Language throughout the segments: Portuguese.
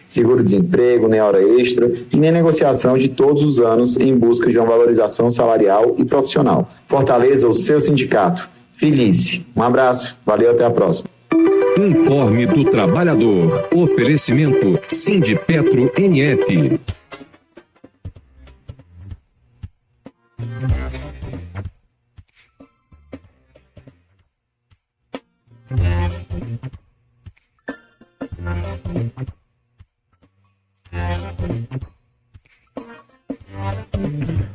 seguro-desemprego, nem hora extra e nem negociação de todos os anos em busca de uma valorização salarial e profissional. Fortaleça o seu sindicato. Felice. Um abraço. Valeu, até a próxima. Informe do Trabalhador. Oferecimento Sindipetro NF.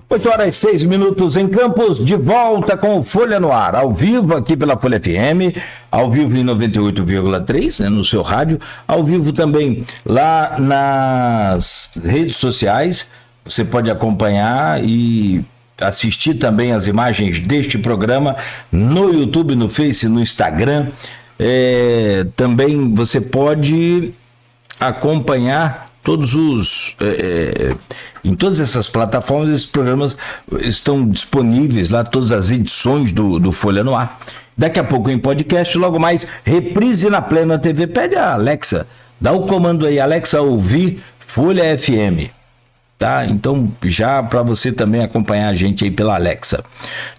Oito horas e 6 minutos em Campos, de volta com o Folha no Ar, ao vivo aqui pela Folha FM, ao vivo em 98,3, né, no seu rádio, ao vivo também lá nas redes sociais. Você pode acompanhar e assistir também as imagens deste programa no YouTube, no Face, no Instagram. Também você pode acompanhar todos os em todas essas plataformas. Esses programas estão disponíveis lá, todas as edições do Folha no Ar. Daqui a pouco em podcast, logo mais reprise na Plena TV. Pede a Alexa, dá o comando aí, Alexa, ouvir Folha FM, tá? Então, já para você também acompanhar a gente aí pela Alexa.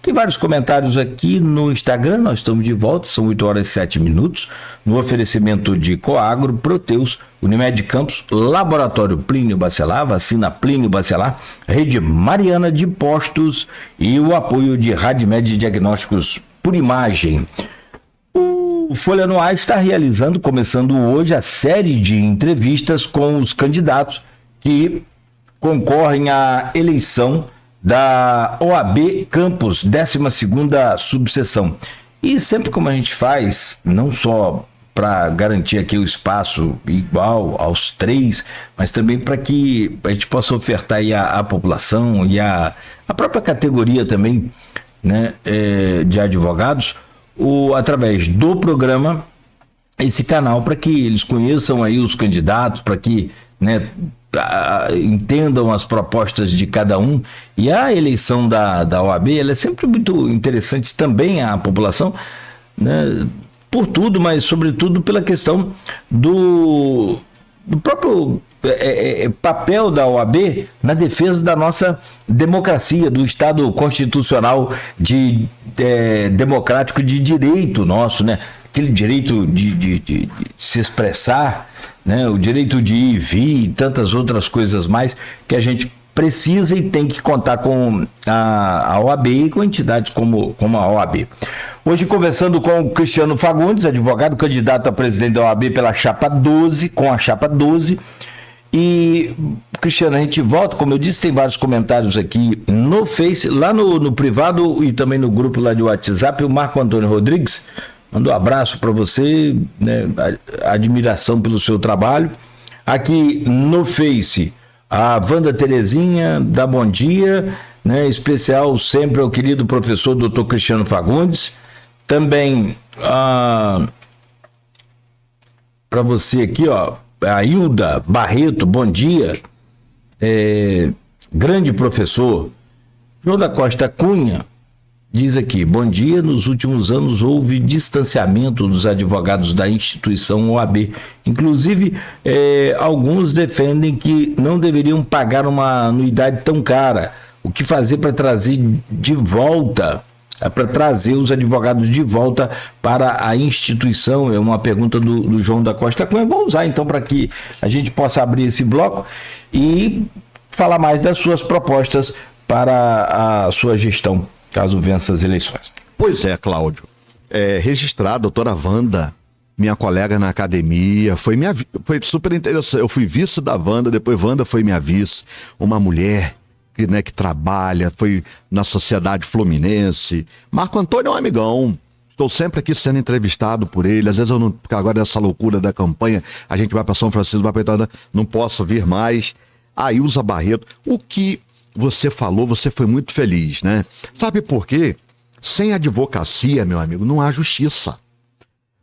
Tem vários comentários aqui no Instagram, nós estamos de volta, são 8 horas e 7 minutos, no oferecimento de Coagro, Proteus, Unimed Campos, Laboratório Plínio Bacelar, Vacina Plínio Bacelar, Rede Mariana de Postos e o apoio de Radmed Diagnósticos por Imagem. O Folha no Ar está realizando, começando hoje, a série de entrevistas com os candidatos que concorrem à eleição da OAB Campos, 12ª subseção. E sempre como a gente faz, não só para garantir aqui o espaço igual aos 3, mas também para que a gente possa ofertar aí a população e a própria categoria também, né, de advogados, através do programa, esse canal, para que eles conheçam aí os candidatos, para que, né, entendam as propostas de cada um. E a eleição da OAB, ela é sempre muito interessante também à população, né, por tudo, mas sobretudo pela questão do próprio papel da OAB na defesa da nossa democracia, do Estado constitucional democrático de direito nosso, né? Aquele direito de se expressar, né? O direito de ir e vir e tantas outras coisas mais que a gente precisa e tem que contar com a OAB e com entidades como a OAB. Hoje conversando com o Cristiano Fagundes, advogado, candidato a presidente da OAB pela chapa 12, com a chapa 12. E, Cristiano, a gente volta, como eu disse, tem vários comentários aqui no Face, lá no privado e também no grupo lá de WhatsApp. O Marco Antônio Rodrigues mandou um abraço para você, né, admiração pelo seu trabalho. Aqui no Face, a Wanda Terezinha dá bom dia, né, especial sempre ao querido professor Dr. Cristiano Fagundes. Também para você aqui, ó, a Hilda Barreto, bom dia, grande professor. João da Costa Cunha diz aqui, bom dia, nos últimos anos houve distanciamento dos advogados da instituição OAB, inclusive alguns defendem que não deveriam pagar uma anuidade tão cara. O que fazer para trazer de volta, para trazer os advogados de volta para a instituição? É uma pergunta do João da Costa Cunha. Vou usar então para que a gente possa abrir esse bloco e falar mais das suas propostas para a sua gestão, caso vença as eleições. Pois é, Cláudio. Registrar a doutora Wanda, minha colega na academia, foi super interessante. Eu fui vice da Wanda, depois Wanda foi minha vice, uma mulher que trabalha, foi na Sociedade Fluminense. Marco Antônio é um amigão, estou sempre aqui sendo entrevistado por ele. Às vezes eu não, porque agora dessa loucura da campanha, a gente vai para São Francisco, vai para Itália, não posso vir mais. A Ilza Barreto, o que você falou, você foi muito feliz, né? Sabe por quê? Sem advocacia, meu amigo, não há justiça.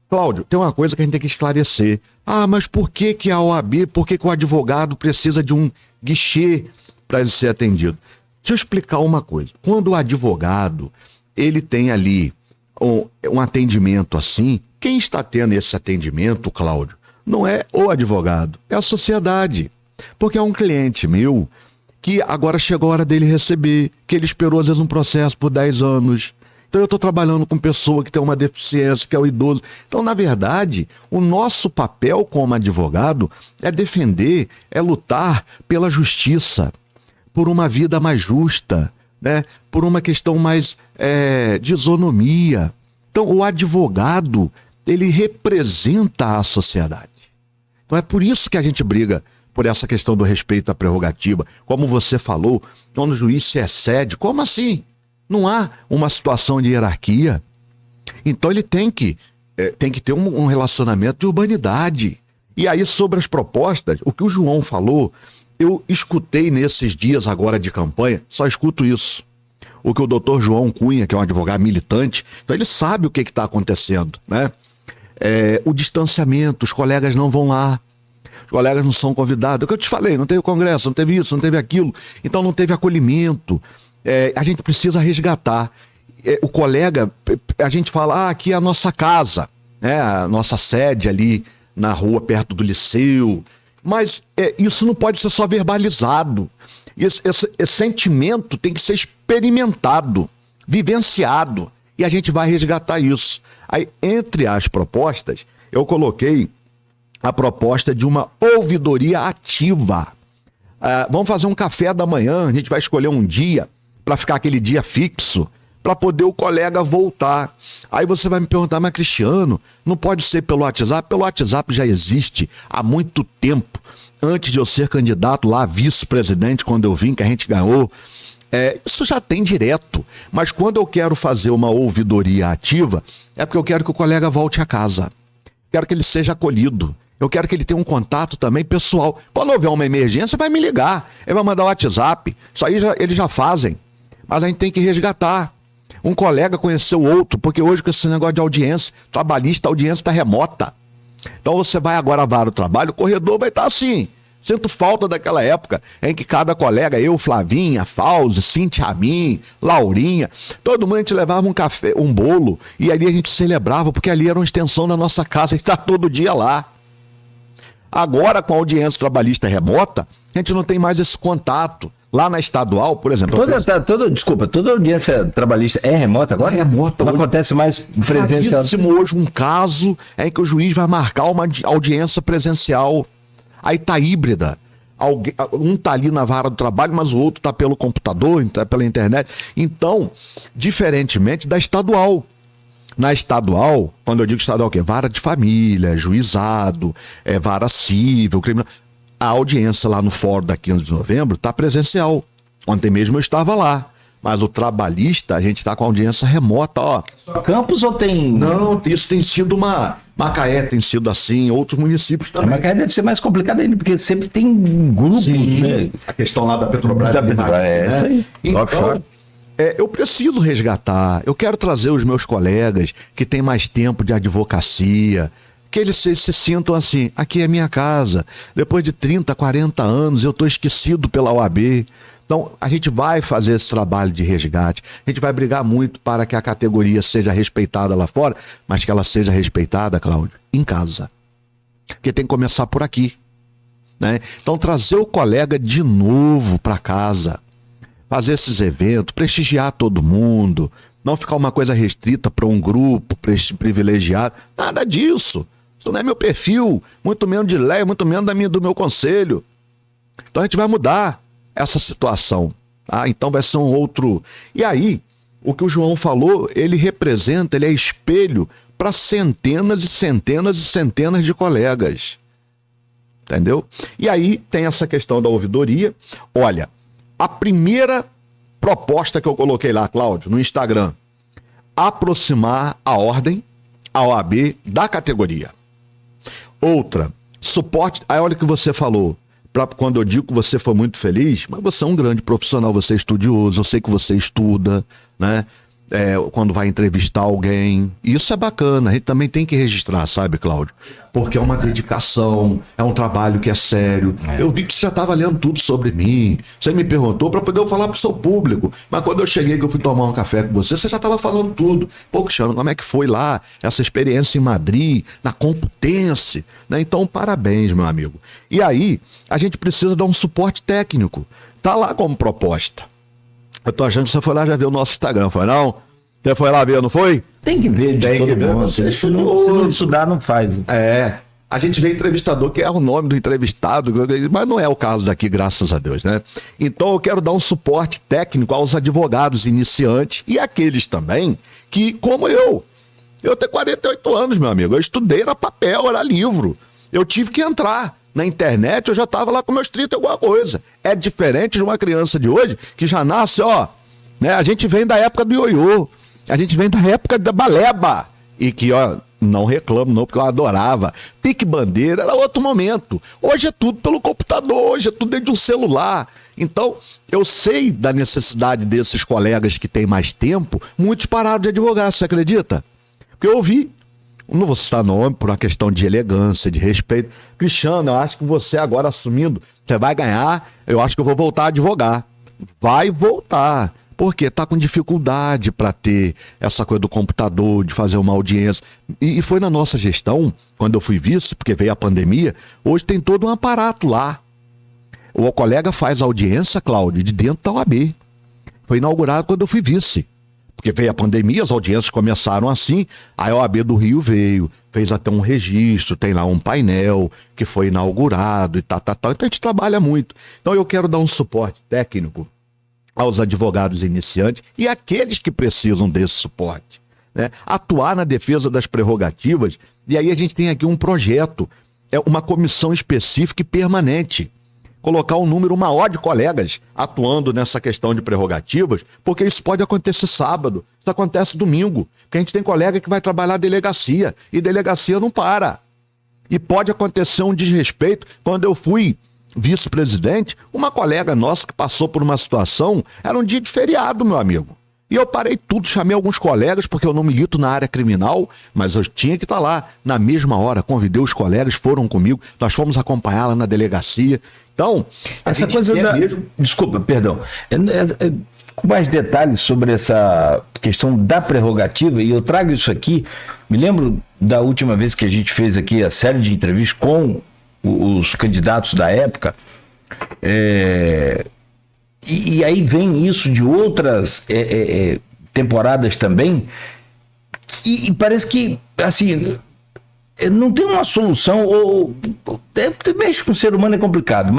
Cláudio, tem uma coisa que a gente tem que esclarecer. Mas por que a OAB, por que o advogado precisa de um guichê para ele ser atendido? Deixa eu explicar uma coisa. Quando o advogado, ele tem ali um atendimento assim, quem está tendo esse atendimento, Cláudio, não é o advogado, é a sociedade. Porque é um cliente meu que agora chegou a hora dele receber, que ele esperou às vezes um processo por 10 anos. Então eu estou trabalhando com pessoa que tem uma deficiência, que é o idoso. Então, na verdade, o nosso papel como advogado é defender, é lutar pela justiça, por uma vida mais justa, né? Por uma questão mais de isonomia. Então, o advogado, ele representa a sociedade. Então, é por isso que a gente briga por essa questão do respeito à prerrogativa. Como você falou, quando o juiz se excede, como assim? Não há uma situação de hierarquia. Então ele tem que ter um relacionamento de urbanidade. E aí, sobre as propostas, o que o João falou, eu escutei nesses dias agora de campanha, só escuto isso. O que o doutor João Cunha, que é um advogado militante, então ele sabe o que está acontecendo, né? O distanciamento, os colegas não vão lá. Os colegas não são convidados. É o que eu te falei, não teve congresso, não teve isso, não teve aquilo. Então não teve acolhimento. A gente precisa resgatar. O colega, a gente fala, aqui é a nossa casa, né? A nossa sede ali na rua, perto do liceu. Mas isso não pode ser só verbalizado. Esse sentimento tem que ser experimentado, vivenciado. E a gente vai resgatar isso. Aí, entre as propostas, eu coloquei a proposta de uma ouvidoria ativa. Vamos fazer um café da manhã, a gente vai escolher um dia para ficar aquele dia fixo, para poder o colega voltar. Aí você vai me perguntar, mas Cristiano, não pode ser pelo WhatsApp? Pelo WhatsApp já existe há muito tempo. Antes de eu ser candidato lá, vice-presidente, quando eu vim, que a gente ganhou, isso já tem direto. Mas quando eu quero fazer uma ouvidoria ativa, é porque eu quero que o colega volte a casa. Quero que ele seja acolhido. Eu quero que ele tenha um contato também pessoal. Quando houver uma emergência, vai me ligar. Ele vai mandar o WhatsApp. Isso aí eles já fazem. Mas a gente tem que resgatar. Um colega conhecer o outro, porque hoje com esse negócio de audiência trabalhista, a audiência está remota. Então você vai agora à vara do trabalho, o corredor vai estar assim. Sinto falta daquela época em que cada colega, eu, Flavinha, Fauzi, Cintia Ramin, Laurinha, todo mundo a gente levava um café, um bolo, e ali a gente celebrava, porque ali era uma extensão da nossa casa, a gente está todo dia lá. Agora, com a audiência trabalhista remota, a gente não tem mais esse contato. Lá na estadual, por exemplo... Toda audiência trabalhista é remota agora? É remota. Não acontece mais presencial. Hoje um caso em que o juiz vai marcar uma audiência presencial. Aí tá híbrida. Um tá ali na vara do trabalho, mas o outro tá pelo computador, tá pela internet. Então, diferentemente da estadual. Na estadual, quando eu digo estadual, o quê? Vara de família, juizado, vara civil, criminal... A audiência lá no fórum da 15 de novembro está presencial. Ontem mesmo eu estava lá. Mas o trabalhista, a gente está com a audiência remota, ó. Campos ou tem... Não, isso tem sido Macaé tem sido assim, outros municípios também. Macaé deve ser mais complicado ainda, porque sempre tem grupos, né? A questão lá da Petrobras. Né? Então, eu preciso resgatar. Eu quero trazer os meus colegas que têm mais tempo de advocacia, que eles se sintam assim, aqui é minha casa, depois de 30, 40 anos eu estou esquecido pela OAB. Então a gente vai fazer esse trabalho de resgate, a gente vai brigar muito para que a categoria seja respeitada lá fora, mas que ela seja respeitada, Cláudio, em casa. Porque tem que começar por aqui, né? Então trazer o colega de novo para casa, fazer esses eventos, prestigiar todo mundo, não ficar uma coisa restrita para um grupo privilegiado, nada disso. Isso não é meu perfil, muito menos de lei, muito menos do meu conselho. Então a gente vai mudar essa situação. Então vai ser um outro... E aí, o que o João falou, ele representa, ele é espelho para centenas e centenas e centenas de colegas. Entendeu? E aí tem essa questão da ouvidoria. Olha, a primeira proposta que eu coloquei lá, Cláudio, no Instagram, aproximar a ordem, a OAB, da categoria. Outra, suporte, aí olha o que você falou, quando eu digo que você foi muito feliz, mas você é um grande profissional, você é estudioso, eu sei que você estuda, né? quando vai entrevistar alguém. Isso é bacana, a gente também tem que registrar, sabe, Cláudio? Porque é uma dedicação, é um trabalho que é sério. Eu vi que você já estava lendo tudo sobre mim, você me perguntou para poder eu falar para o seu público, mas quando eu cheguei, que eu fui tomar um café com você já estava falando tudo. Pô, Cristiano, como é que foi lá, essa experiência em Madrid, na Complutense, né? Então, parabéns, meu amigo. E aí, a gente precisa dar um suporte técnico. Tá lá como proposta. Eu tô achando que você foi lá já ver o nosso Instagram, foi não? Você foi lá ver, não foi? Tem que ver de todo mundo. Se não estudar, não faz. A gente vê entrevistador, que é o nome do entrevistado, mas não é o caso daqui, graças a Deus, né? Então eu quero dar um suporte técnico aos advogados iniciantes e aqueles também que, como eu tenho 48 anos, meu amigo, eu estudei, era papel, era livro. Eu tive que entrar. Na internet eu já estava lá com meus 30 e alguma coisa. É diferente de uma criança de hoje que já nasce, né? A gente vem da época do ioiô, a gente vem da época da baleba. E que, não reclamo não, porque eu adorava. Pique-bandeira era outro momento. Hoje é tudo pelo computador, hoje é tudo dentro de um celular. Então, eu sei da necessidade desses colegas que têm mais tempo, muitos pararam de advogar, você acredita? Porque eu ouvi. Não vou citar nome por uma questão de elegância, de respeito. Cristiano, eu acho que você agora assumindo, você vai ganhar, eu acho que eu vou voltar a advogar. Vai voltar. Porque está com dificuldade para ter essa coisa do computador, de fazer uma audiência. E foi na nossa gestão, quando eu fui vice, porque veio a pandemia, hoje tem todo um aparato lá. O colega faz audiência, Cláudio, de dentro da OAB. Foi inaugurado quando eu fui vice. Porque veio a pandemia, as audiências começaram assim, a OAB do Rio veio, fez até um registro, tem lá um painel que foi inaugurado e tal. Então a gente trabalha muito. Então eu quero dar um suporte técnico aos advogados iniciantes e aqueles que precisam desse suporte, né? Atuar na defesa das prerrogativas, e aí a gente tem aqui um projeto, uma comissão específica e permanente. Colocar um número maior de colegas atuando nessa questão de prerrogativas, porque isso pode acontecer sábado, isso acontece domingo, porque a gente tem colega que vai trabalhar delegacia, e delegacia não para. E pode acontecer um desrespeito. Quando eu fui vice-presidente, uma colega nossa que passou por uma situação, era um dia de feriado, meu amigo. E eu parei tudo, chamei alguns colegas, porque eu não milito na área criminal, mas eu tinha que estar lá. Na mesma hora, convidei os colegas, foram comigo, nós fomos acompanhá-la na delegacia. Então, essa coisa Desculpa, perdão. Com mais detalhes sobre essa questão da prerrogativa, e eu trago isso aqui, me lembro da última vez que a gente fez aqui a série de entrevistas com os candidatos da época, e aí vem isso de outras temporadas também, e parece que, assim, não tem uma solução, ou mexe com o ser humano é complicado,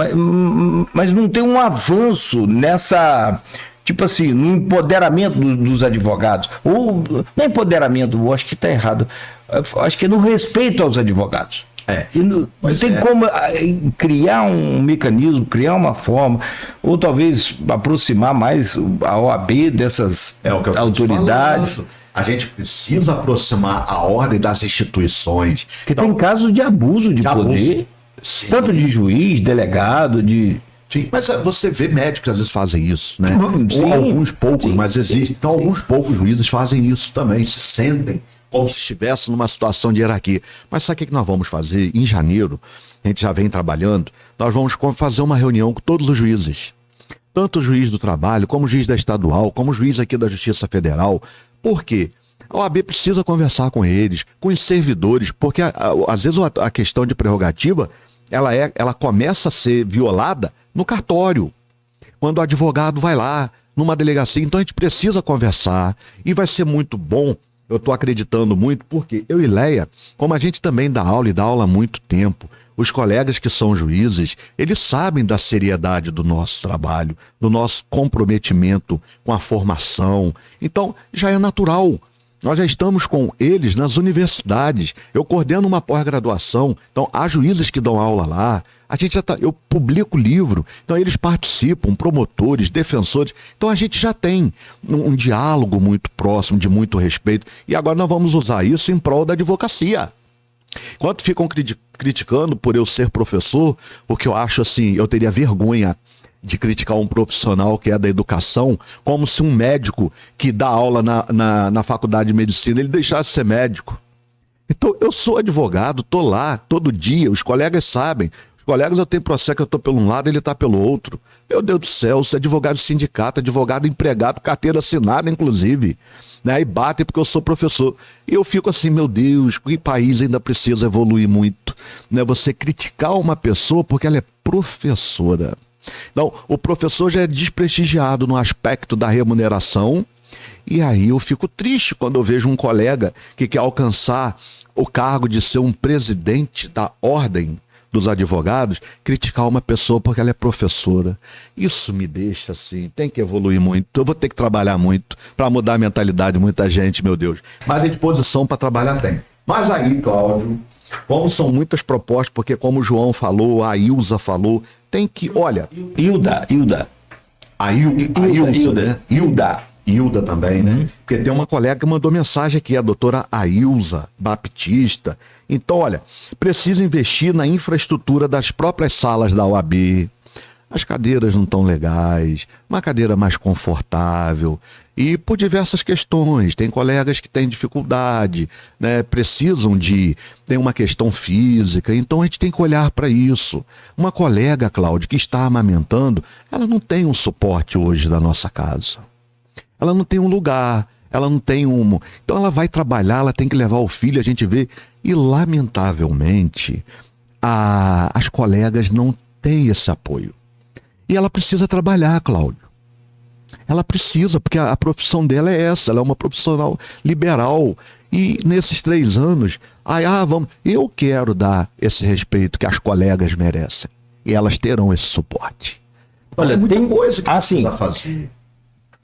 mas não tem um avanço nessa, tipo assim, no empoderamento dos advogados, ou não é empoderamento, eu acho que está errado, acho que é no respeito aos advogados. Não tem como criar um mecanismo, criar uma forma, ou talvez aproximar mais a OAB dessas autoridades. A gente precisa aproximar a ordem das instituições. Porque tem casos de abuso de poder, tanto de juiz, delegado, de... Sim, mas você vê médicos que às vezes fazem isso, né? Sim, alguns poucos, mas existem. Então, alguns poucos juízes fazem isso também, se sentem como se estivesse numa situação de hierarquia. Mas sabe o que nós vamos fazer? Em janeiro, a gente já vem trabalhando, nós vamos fazer uma reunião com todos os juízes. Tanto o juiz do trabalho, como o juiz da estadual, como o juiz aqui da Justiça Federal. Por quê? A OAB precisa conversar com eles, com os servidores, porque às vezes a questão de prerrogativa, ela começa a ser violada no cartório, quando o advogado vai lá, numa delegacia. Então a gente precisa conversar, e vai ser muito bom. Eu estou acreditando muito, porque eu e Leia, como a gente também dá aula e dá aula há muito tempo, os colegas que são juízes, eles sabem da seriedade do nosso trabalho, do nosso comprometimento com a formação. Então, já é natural. Nós já estamos com eles nas universidades. Eu coordeno uma pós-graduação, então há juízes que dão aula lá. A gente eu publico livro, então eles participam, promotores, defensores. Então a gente já tem um diálogo muito próximo, de muito respeito. E agora nós vamos usar isso em prol da advocacia. Enquanto ficam criticando por eu ser professor, porque eu acho assim, eu teria vergonha de criticar um profissional que é da educação, como se um médico que dá aula na faculdade de medicina, ele deixasse de ser médico. Então, eu sou advogado, tô lá todo dia, os colegas sabem. Os colegas, eu tenho processo que eu tô pelo um lado, ele tá pelo outro. Meu Deus do céu, eu sou advogado de sindicato, advogado empregado, carteira assinada, inclusive. Né? E batem porque eu sou professor. E eu fico assim, meu Deus, que país ainda precisa evoluir muito. Né? Você criticar uma pessoa porque ela é professora. Então, o professor já é desprestigiado no aspecto da remuneração. E aí eu fico triste quando eu vejo um colega que quer alcançar o cargo de ser um presidente da ordem dos advogados, criticar uma pessoa porque ela é professora. Isso me deixa assim, tem que evoluir muito. Eu vou ter que trabalhar muito para mudar a mentalidade de muita gente, meu Deus. Mas a disposição para trabalhar tem. Mas aí, Cláudio, como são muitas propostas, porque como o João falou, a Ilza falou, tem que, olha... Hilda. A Ilza, né? Hilda também, né? Porque tem uma colega que mandou mensagem aqui, a doutora Ailza Baptista. Então, olha, precisa investir na infraestrutura das próprias salas da OAB. As cadeiras não estão legais, uma cadeira mais confortável. E por diversas questões. Tem colegas que têm dificuldade, né? Precisam tem uma questão física. Então a gente tem que olhar para isso. Uma colega, Cláudio, que está amamentando, ela não tem um suporte hoje da nossa casa. Ela não tem um lugar, ela não tem um... Então ela vai trabalhar, ela tem que levar o filho, a gente vê. E, lamentavelmente, as colegas não têm esse apoio. E ela precisa trabalhar, Cláudio. Ela precisa, porque a profissão dela é essa, ela é uma profissional liberal. E nesses 3 anos, eu quero dar esse respeito que as colegas merecem. E elas terão esse suporte. Olha, muita tem coisa que precisa fazer.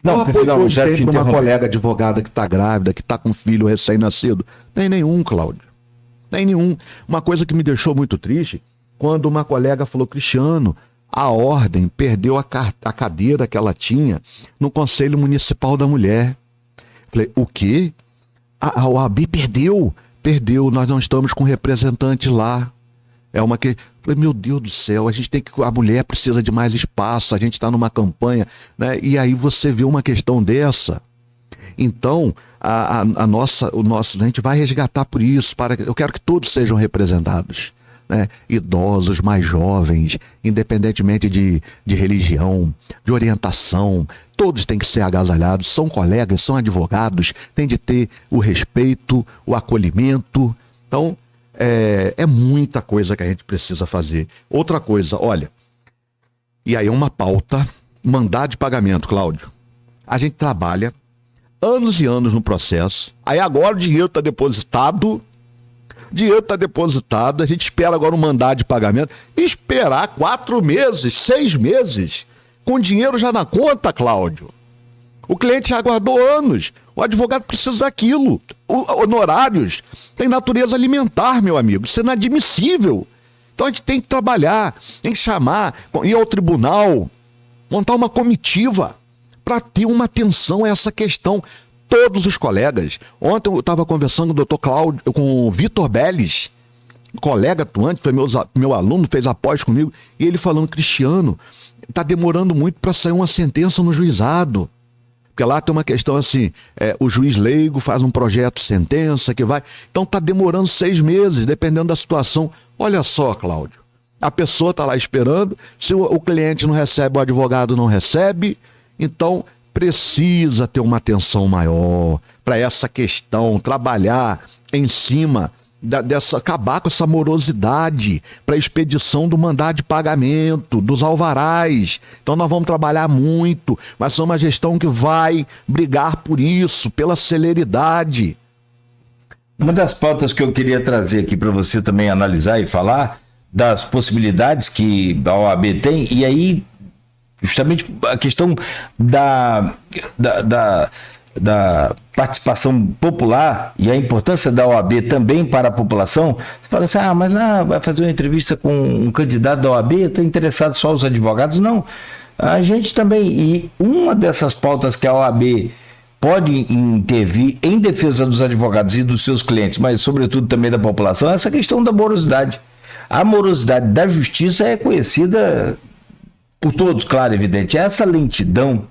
Não, apoio já tem uma colega advogada que está grávida, que está com um filho recém-nascido. Nem nenhum, Cláudio. Nem nenhum. Uma coisa que me deixou muito triste, quando uma colega falou, Cristiano, a ordem perdeu a cadeira que ela tinha no Conselho Municipal da Mulher. Falei, o quê? A OAB perdeu? Perdeu, nós não estamos com representante lá. Falei, meu Deus do céu, a mulher precisa de mais espaço, a gente está numa campanha, né? E aí você vê uma questão dessa. Então, a gente vai resgatar por isso, eu quero que todos sejam representados, né? Idosos, mais jovens, independentemente de religião, de orientação, todos têm que ser agasalhados, são colegas, são advogados, têm de ter o respeito, o acolhimento. Então, é muita coisa que a gente precisa fazer. Outra coisa, olha, e aí é uma pauta, mandado de pagamento, Cláudio. A gente trabalha anos e anos no processo, aí agora o dinheiro está depositado, a gente espera agora um mandado de pagamento, esperar 4 meses, 6 meses, com dinheiro já na conta, Cláudio. O cliente já aguardou anos, o advogado precisa daquilo. Honorários têm natureza alimentar, meu amigo, isso é inadmissível. Então a gente tem que trabalhar, tem que chamar, ir ao tribunal, montar uma comitiva para ter uma atenção a essa questão. Todos os colegas. Ontem eu estava conversando com o doutor Cláudio, com o Vitor Beles, colega atuante, foi meu aluno, fez a pós comigo, e ele falando, Cristiano, está demorando muito para sair uma sentença no juizado. Porque lá tem uma questão assim, o juiz leigo faz um projeto sentença que vai... Então está demorando 6 meses, dependendo da situação. Olha só, Cláudio, a pessoa está lá esperando, se o cliente não recebe, o advogado não recebe, então precisa ter uma atenção maior para essa questão, trabalhar em cima acabar com essa morosidade para a expedição do mandado de pagamento, dos alvarás. Então nós vamos trabalhar muito, mas é uma gestão que vai brigar por isso, pela celeridade. Uma das pautas que eu queria trazer aqui para você também analisar e falar das possibilidades que a OAB tem, e aí justamente a questão da participação popular e a importância da OAB também para a população. Você fala assim, mas vai fazer uma entrevista com um candidato da OAB, estou interessado só os advogados? Não, a gente também, e uma dessas pautas que a OAB pode intervir em defesa dos advogados e dos seus clientes, mas sobretudo também da população, é essa questão da morosidade. A morosidade da justiça é conhecida por todos, claro, evidente. Essa lentidão,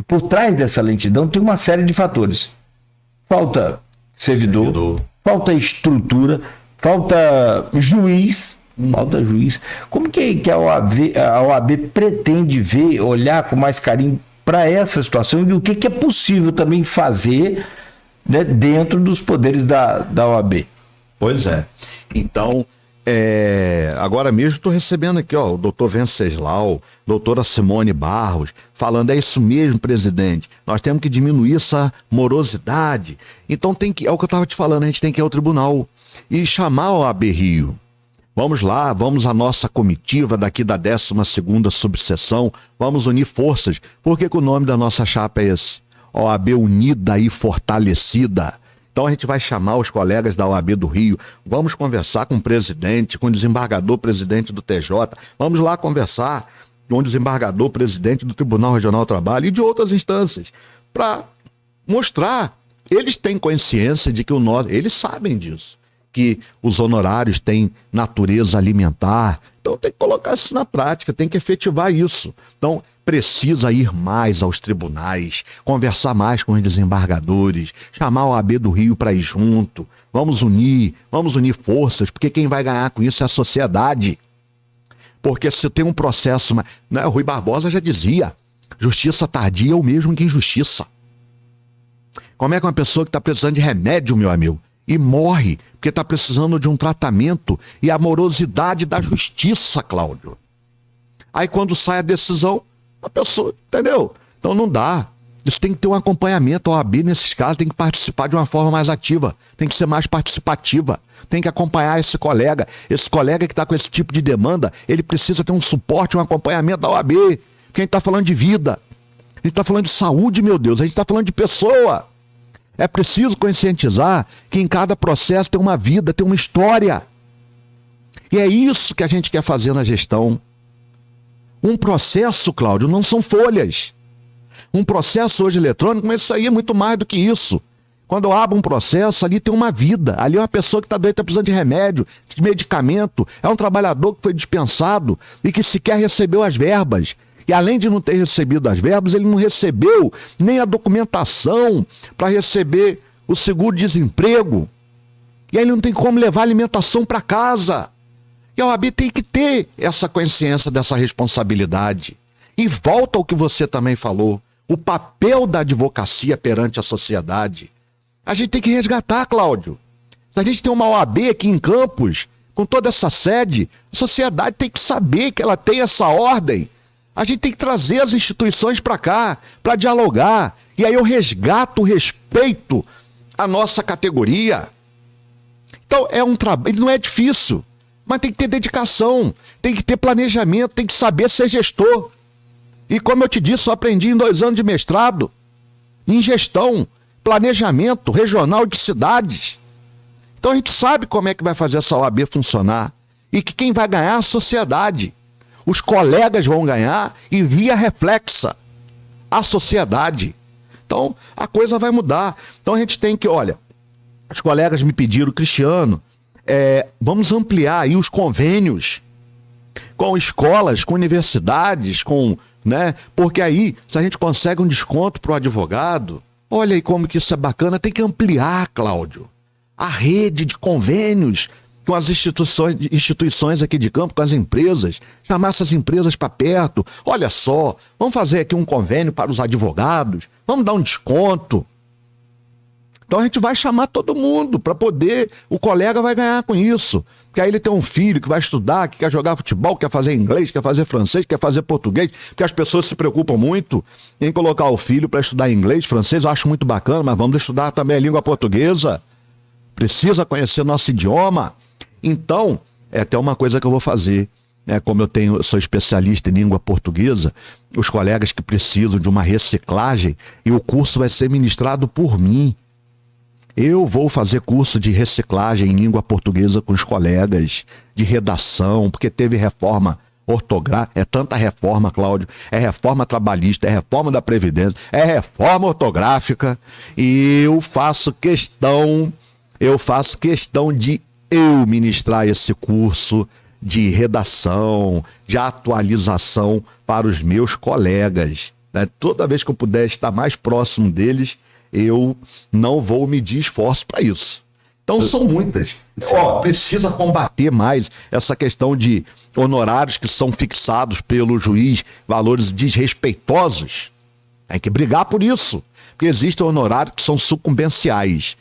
por trás dessa lentidão tem uma série de fatores. Falta servidor. Falta estrutura, falta juiz. Como que a OAB pretende olhar com mais carinho para essa situação e o que é possível também fazer, né, dentro dos poderes da OAB? Pois é. Então, agora mesmo estou recebendo aqui, ó, o doutor Venceslau, doutora Simone Barros, falando, é isso mesmo, presidente, nós temos que diminuir essa morosidade. Então é o que eu estava te falando, a gente tem que ir ao tribunal e chamar a OAB Rio. Vamos lá, vamos à nossa comitiva daqui da 12ª subseção, vamos unir forças. Por que o nome da nossa chapa é esse? OAB Unida e Fortalecida. Então a gente vai chamar os colegas da OAB do Rio, vamos conversar com o presidente, com o desembargador presidente do TJ, vamos lá conversar com o desembargador presidente do Tribunal Regional do Trabalho e de outras instâncias, para mostrar, eles têm consciência de que eles sabem disso, que os honorários têm natureza alimentar, então tem que colocar isso na prática, tem que efetivar isso. Então precisa ir mais aos tribunais, conversar mais com os desembargadores, chamar o OAB do Rio para ir junto, vamos unir forças, porque quem vai ganhar com isso é a sociedade. Porque se tem um processo, né, o Rui Barbosa já dizia, justiça tardia é o mesmo que injustiça. Como é que uma pessoa que está precisando de remédio, meu amigo, e morre porque está precisando de um tratamento e a morosidade da justiça, Cláudio. Aí quando sai a decisão, a pessoa, entendeu? Então não dá. Isso tem que ter um acompanhamento. A OAB, nesses casos, tem que participar de uma forma mais ativa, tem que ser mais participativa, tem que acompanhar esse colega. Esse colega que está com esse tipo de demanda, ele precisa ter um suporte, um acompanhamento da OAB, porque a gente está falando de vida, a gente está falando de saúde, meu Deus, a gente está falando de pessoa. É preciso conscientizar que em cada processo tem uma vida, tem uma história. E é isso que a gente quer fazer na gestão. Um processo, Cláudio, não são folhas. Um processo hoje eletrônico, mas isso aí é muito mais do que isso. Quando eu abro um processo, ali tem uma vida. Ali é uma pessoa que está doente, está precisando de remédio, de medicamento. É um trabalhador que foi dispensado e que sequer recebeu as verbas. E além de não ter recebido as verbas, ele não recebeu nem a documentação para receber o seguro-desemprego. E aí ele não tem como levar alimentação para casa. E a OAB tem que ter essa consciência dessa responsabilidade. E volta ao que você também falou, o papel da advocacia perante a sociedade. A gente tem que resgatar, Cláudio. Se a gente tem uma OAB aqui em Campos, com toda essa sede, a sociedade tem que saber que ela tem essa ordem. A gente tem que trazer as instituições para cá, para dialogar. E aí eu resgato o respeito à nossa categoria. Então é um trabalho, não é difícil, mas tem que ter dedicação, tem que ter planejamento, tem que saber ser gestor. E como eu te disse, eu aprendi em 2 anos de mestrado em gestão, planejamento regional de cidades. Então a gente sabe como é que vai fazer essa OAB funcionar e que quem vai ganhar é a sociedade. Os colegas vão ganhar e via reflexa a sociedade. Então a coisa vai mudar. Então a gente tem que, olha, os colegas me pediram, Cristiano, vamos ampliar aí os convênios com escolas, com universidades, né? Porque aí, se a gente consegue um desconto para o advogado, olha aí como que isso é bacana, tem que ampliar, Cláudio, a rede de convênios com as instituições aqui de Campo, com as empresas, chamar essas empresas para perto. Olha só, vamos fazer aqui um convênio para os advogados, vamos dar um desconto. Então a gente vai chamar todo mundo para poder, o colega vai ganhar com isso. Porque aí ele tem um filho que vai estudar, que quer jogar futebol, quer fazer inglês, quer fazer francês, quer fazer português, porque as pessoas se preocupam muito em colocar o filho para estudar inglês, francês, eu acho muito bacana, mas vamos estudar também a língua portuguesa. Precisa conhecer nosso idioma. Então, é até uma coisa que eu vou fazer, como eu sou especialista em língua portuguesa, os colegas que precisam de uma reciclagem, e o curso vai ser ministrado por mim. Eu vou fazer curso de reciclagem em língua portuguesa com os colegas, de redação, porque teve reforma ortográfica, é tanta reforma, Cláudio, é reforma trabalhista, é reforma da Previdência, é reforma ortográfica, e eu faço questão de ministrar esse curso de redação, de atualização para os meus colegas, né? Toda vez que eu puder estar mais próximo deles, eu não vou medir esforço para isso. Então são muitas. Precisa combater mais essa questão de honorários que são fixados pelo juiz, valores desrespeitosos. Tem que brigar por isso, porque existem honorários que são sucumbenciais.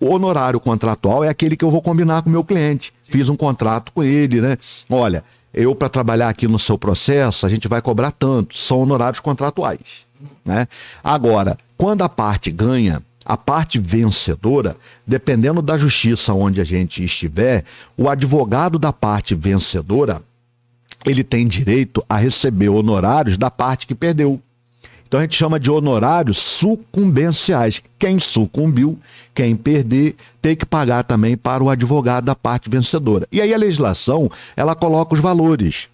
O honorário contratual é aquele que eu vou combinar com o meu cliente. Fiz um contrato com ele, né? Olha, eu para trabalhar aqui no seu processo, a gente vai cobrar tanto. São honorários contratuais, né? Agora, quando a parte ganha, a parte vencedora, dependendo da justiça onde a gente estiver, o advogado da parte vencedora, ele tem direito a receber honorários da parte que perdeu. Então a gente chama de honorários sucumbenciais. Quem sucumbiu, quem perder, tem que pagar também para o advogado da parte vencedora. E aí a legislação, ela coloca os valores.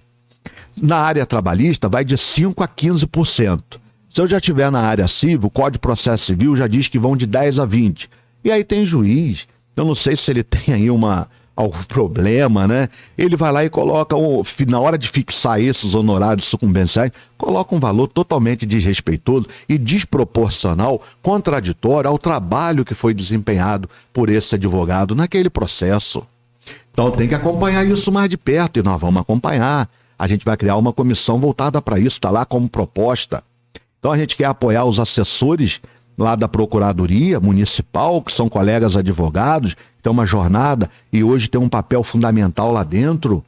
Na área trabalhista, vai de 5% a 15%. Se eu já estiver na área civil, o Código de Processo Civil já diz que vão de 10% a 20%. E aí tem juiz, eu não sei se ele tem aí algum problema, né? Ele vai lá e coloca, na hora de fixar esses honorários sucumbenciais, coloca um valor totalmente desrespeitoso e desproporcional, contraditório ao trabalho que foi desempenhado por esse advogado naquele processo. Então tem que acompanhar isso mais de perto e nós vamos acompanhar. A gente vai criar uma comissão voltada para isso, está lá como proposta. Então a gente quer apoiar os assessores lá da Procuradoria Municipal, que são colegas advogados, tem uma jornada e hoje tem um papel fundamental lá dentro,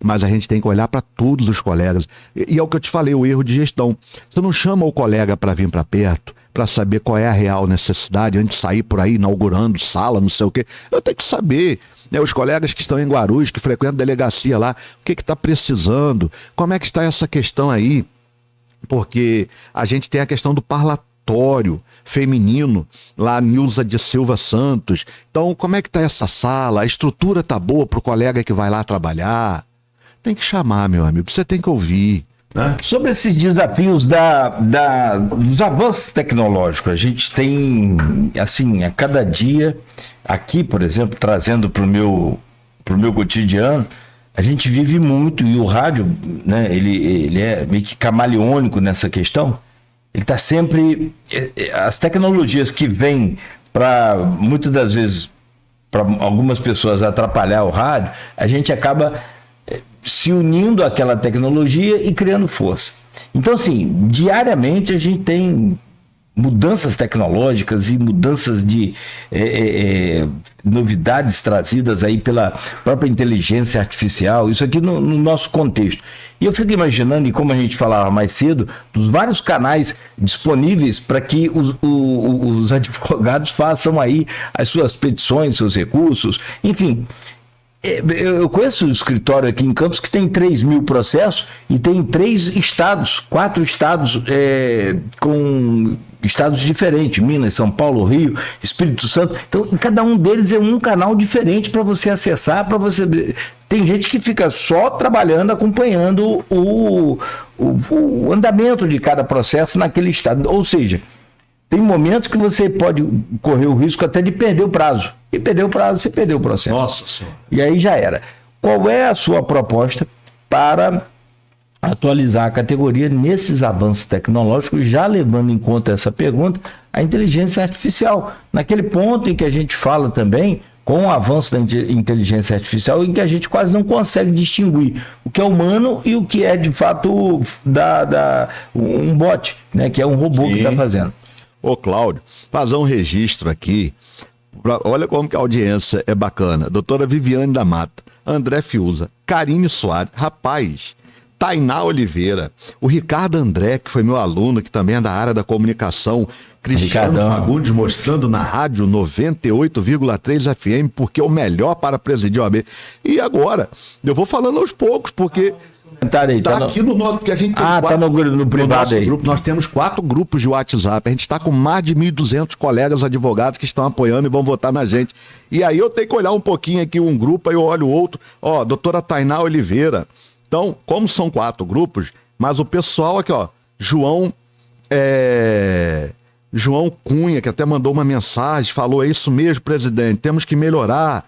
mas a gente tem que olhar para todos os colegas. E é o que eu te falei, o erro de gestão. Você não chama o colega para vir para perto, para saber qual é a real necessidade, antes de sair por aí inaugurando sala, não sei o quê. Eu tenho que saber, né, os colegas que estão em Guarulhos, que frequentam a delegacia lá, o que está precisando, como é que está essa questão aí. Porque a gente tem a questão do parlatório feminino, lá Nilza de Silva Santos. Então, como é que está essa sala? A estrutura está boa para o colega que vai lá trabalhar? Tem que chamar, meu amigo, você tem que ouvir, né? Sobre esses desafios dos avanços tecnológicos, a gente tem, assim, a cada dia, aqui, por exemplo, trazendo para o meu cotidiano, a gente vive muito, e o rádio, né, ele é meio que camaleônico nessa questão. Ele está sempre... As tecnologias que vêm para, muitas das vezes, para algumas pessoas atrapalhar o rádio, a gente acaba se unindo àquela tecnologia e criando força. Então, assim, diariamente a gente tem mudanças tecnológicas e mudanças de novidades trazidas aí pela própria inteligência artificial, isso aqui no nosso contexto. E eu fico imaginando, e como a gente falava mais cedo, dos vários canais disponíveis para que os advogados façam aí as suas petições, seus recursos, enfim. Eu conheço um escritório aqui em Campos que tem 3.000 processos e tem 4 estados com estados diferentes, Minas, São Paulo, Rio, Espírito Santo. Então, em cada um deles é um canal diferente para você acessar, para você... Tem gente que fica só trabalhando, acompanhando o andamento de cada processo naquele estado. Ou seja, tem momentos que você pode correr o risco até de perder o prazo. E perder o prazo, você perdeu o processo. Nossa Senhora. E aí já era. Qual é a sua proposta para atualizar a categoria nesses avanços tecnológicos, já levando em conta essa pergunta, a inteligência artificial? Naquele ponto em que a gente fala também, com o avanço da inteligência artificial, em que a gente quase não consegue distinguir o que é humano e o que é, de fato, um bot, né, que é um robô que está fazendo. Ô, Cláudio, fazer um registro aqui. Olha como que a audiência é bacana. Doutora Viviane da Mata, André Fiuza, Karine Soares, rapaz, Tainá Oliveira, o Ricardo André, que foi meu aluno, que também é da área da comunicação, Cristiano Fagundes, mostrando na rádio 98,3 FM, porque é o melhor para presidir o OAB. E agora, eu vou falando aos poucos, porque... Tá aqui no nosso, porque a gente tem no privado aí. Grupo, nós temos 4 grupos de WhatsApp, a gente está com mais de 1.200 colegas advogados que estão apoiando e vão votar na gente. E aí eu tenho que olhar um pouquinho aqui um grupo, aí eu olho o outro, doutora Tainá Oliveira. Então, como são 4 grupos, mas o pessoal aqui, João Cunha, que até mandou uma mensagem, falou, é isso mesmo, presidente, temos que melhorar.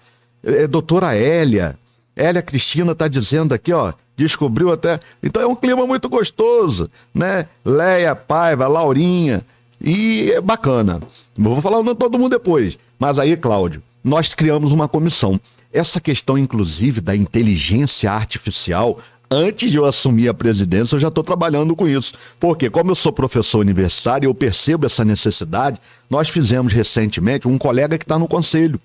Doutora Hélia, Hélia Cristina está dizendo aqui, ó, descobriu até... Então é um clima muito gostoso, né? Leia Paiva, Laurinha, e é bacana. Vou falar o nome de todo mundo depois. Mas aí, Cláudio, nós criamos uma comissão. Essa questão, inclusive, da inteligência artificial, antes de eu assumir a presidência, eu já estou trabalhando com isso. Porque, como eu sou professor universitário, eu percebo essa necessidade. Nós fizemos recentemente um colega que está no conselho.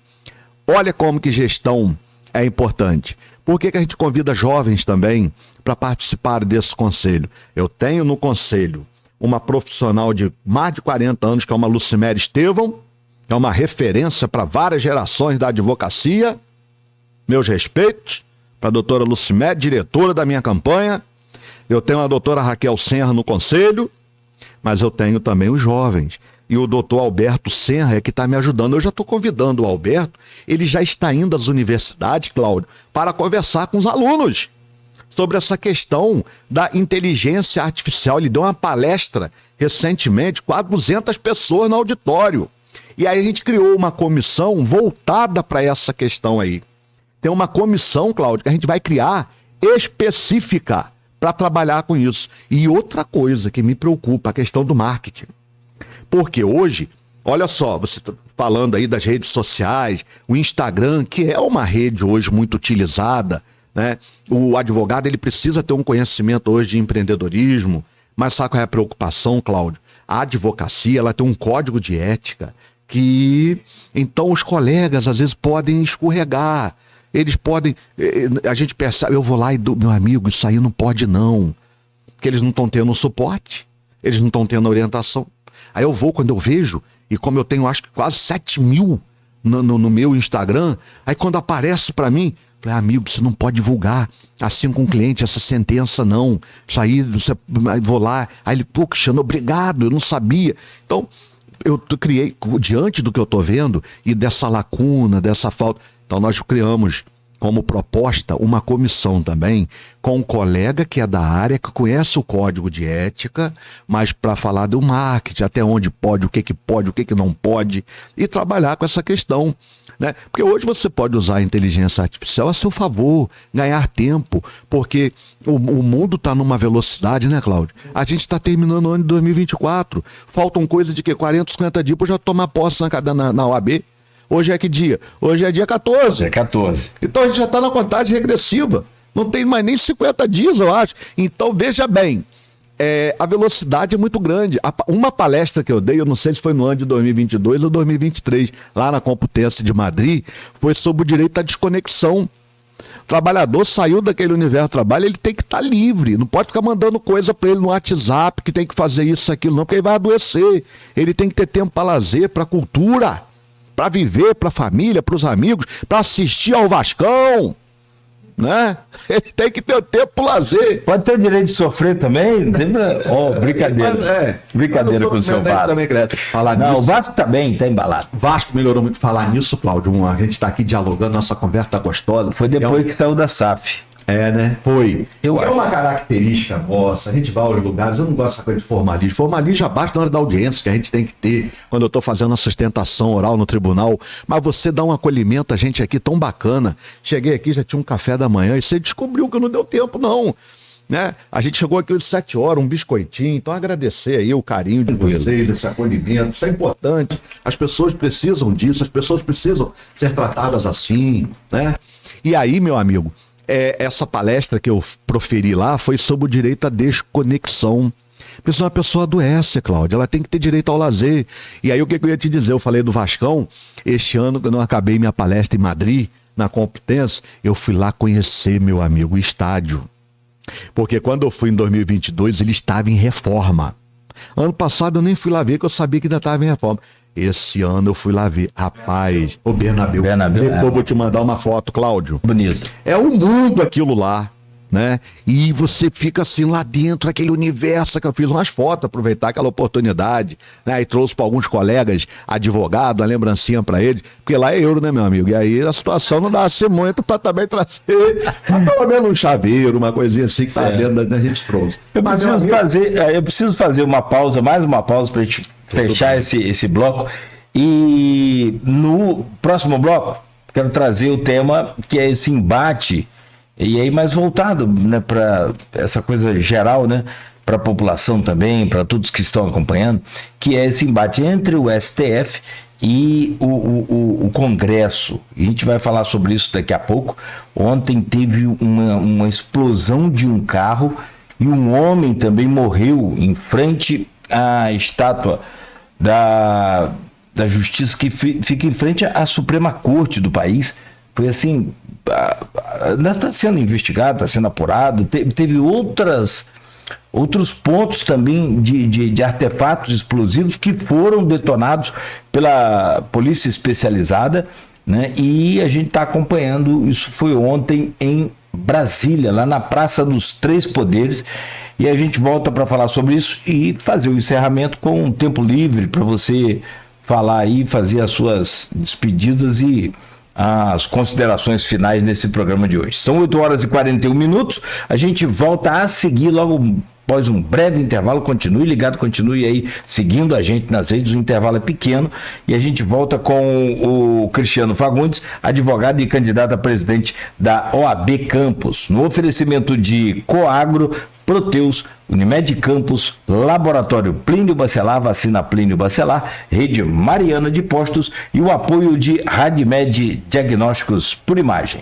Olha como que gestão é importante. Por que a gente convida jovens também para participar desse conselho? Eu tenho no conselho uma profissional de mais de 40 anos, que é uma Lucimere Estevão, que é uma referência para várias gerações da advocacia. Meus respeitos para a doutora Lucimere, diretora da minha campanha. Eu tenho a doutora Raquel Senra no conselho, mas eu tenho também os jovens. E o doutor Alberto Senra é que está me ajudando. Eu já estou convidando o Alberto, ele já está indo às universidades, Cláudio, para conversar com os alunos sobre essa questão da inteligência artificial. Ele deu uma palestra recentemente, quase 200 pessoas no auditório. E aí a gente criou uma comissão voltada para essa questão aí. Tem uma comissão, Cláudio, que a gente vai criar específica para trabalhar com isso. E outra coisa que me preocupa, a questão do marketing. Porque hoje, olha só, você está falando aí das redes sociais, o Instagram, que é uma rede hoje muito utilizada, né? O advogado, ele precisa ter um conhecimento hoje de empreendedorismo, mas sabe qual é a preocupação, Cláudio? A advocacia, ela tem um código de ética que, então, os colegas às vezes podem escorregar, eles podem, a gente percebe, eu vou lá e meu amigo, isso aí não pode não, porque eles não estão tendo suporte, eles não estão tendo orientação. Aí eu vou, quando eu vejo, e como eu tenho acho que quase 7 mil no meu Instagram, aí quando aparece para mim, falei, amigo, você não pode divulgar assim com o cliente essa sentença não, isso aí, você, vou lá, aí ele, pô, Cristiano, obrigado, eu não sabia. Então, eu criei, diante do que eu tô vendo, e dessa lacuna, dessa falta, então nós criamos como proposta uma comissão também com um colega que é da área, que conhece o código de ética, mas para falar do marketing, até onde pode, o que não pode, e trabalhar com essa questão, né? Porque hoje você pode usar a inteligência artificial a seu favor, ganhar tempo, porque o mundo está numa velocidade, né, Cláudio? A gente está terminando o ano de 2024, faltam coisa de que 40, 50 dias para já tomar posse na OAB. Hoje é que dia? Hoje é dia 14. É 14. Então a gente já está na contagem regressiva. Não tem mais nem 50 dias, eu acho. Então, veja bem, a velocidade é muito grande. Uma palestra que eu dei, eu não sei se foi no ano de 2022 ou 2023, lá na Complutense de Madrid, foi sobre o direito à desconexão. O trabalhador saiu daquele universo de trabalho, ele tem que estar livre, não pode ficar mandando coisa para ele no WhatsApp, que tem que fazer isso, aquilo, não, porque ele vai adoecer. Ele tem que ter tempo para lazer, para cultura, para viver, para a família, para os amigos, para assistir ao Vascão, né? Ele tem que ter o tempo para o lazer. Pode ter o direito de sofrer também? Brincadeira. Brincadeira com o seu Vasco. Também, falar não, nisso. o Vasco também está embalado. O Vasco melhorou muito. Falar nisso, Cláudio, a gente está aqui dialogando, nossa conversa está gostosa. Foi depois que saiu da SAF. É, né? Foi. Eu acho. Uma característica nossa, a gente vai aos lugares, eu não gosto dessa coisa de formalismo. Formalismo já basta na hora da audiência, que a gente tem que ter quando eu estou fazendo a sustentação oral no tribunal. Mas você dá um acolhimento a gente aqui tão bacana. Cheguei aqui, já tinha um café da manhã e você descobriu que não deu tempo, não. Né? A gente chegou aqui às 7 horas, um biscoitinho. Então agradecer aí o carinho de vocês, esse acolhimento, isso é importante. As pessoas precisam disso, as pessoas precisam ser tratadas assim, né? E aí, meu amigo, essa palestra que eu proferi lá foi sobre o direito à desconexão. Porque se uma pessoa adoece, Cláudia, ela tem que ter direito ao lazer. E aí o que eu ia te dizer? Eu falei do Vascão, este ano, quando eu acabei minha palestra em Madrid, na Complutense, eu fui lá conhecer, meu amigo, o estádio. Porque quando eu fui em 2022, ele estava em reforma. Ano passado eu nem fui lá ver, que eu sabia que ainda estava em reforma. Esse ano eu fui lá ver. Rapaz, o Bernabéu. Depois eu vou te mandar uma foto, Cláudio. Bonito. É um mundo aquilo lá, né? E você fica assim lá dentro, aquele universo, que eu fiz umas fotos, aproveitar aquela oportunidade, né? E trouxe para alguns colegas advogados, uma lembrancinha para eles, porque lá é euro, né, meu amigo? E aí a situação não dá assim muito para também trazer, pelo menos um chaveiro, uma coisinha assim que tá dentro da gente trouxe. Eu preciso fazer uma pausa, mais uma pausa para a gente fechar esse bloco. E no próximo bloco, quero trazer o tema que é esse embate E aí mais voltado, né, para essa coisa geral, né, para a população também, para todos que estão acompanhando, que é esse embate entre o STF e o Congresso. E a gente vai falar sobre isso daqui a pouco. Ontem teve uma explosão de um carro e um homem também morreu em frente à estátua da Justiça, que fica em frente à Suprema Corte do país. Foi assim, está sendo investigado, está sendo apurado. Teve outros pontos também de artefatos explosivos que foram detonados pela polícia especializada, né? E a gente está acompanhando. Isso foi ontem em Brasília, lá na Praça dos Três Poderes. E a gente volta para falar sobre isso e fazer o encerramento com um tempo livre para você falar aí, fazer as suas despedidas e as considerações finais nesse programa de hoje. São 8h41. A gente volta a seguir logo após um breve intervalo. Continue ligado, continue aí seguindo a gente nas redes. O intervalo é pequeno e a gente volta com o Cristiano Fagundes, advogado e candidato a presidente da OAB Campos, no oferecimento de Coagro, Proteus, Unimed Campos, Laboratório Plínio Bacelar, Vacina Plínio Bacelar, Rede Mariana de Postos e o apoio de Radmed Diagnósticos por Imagem.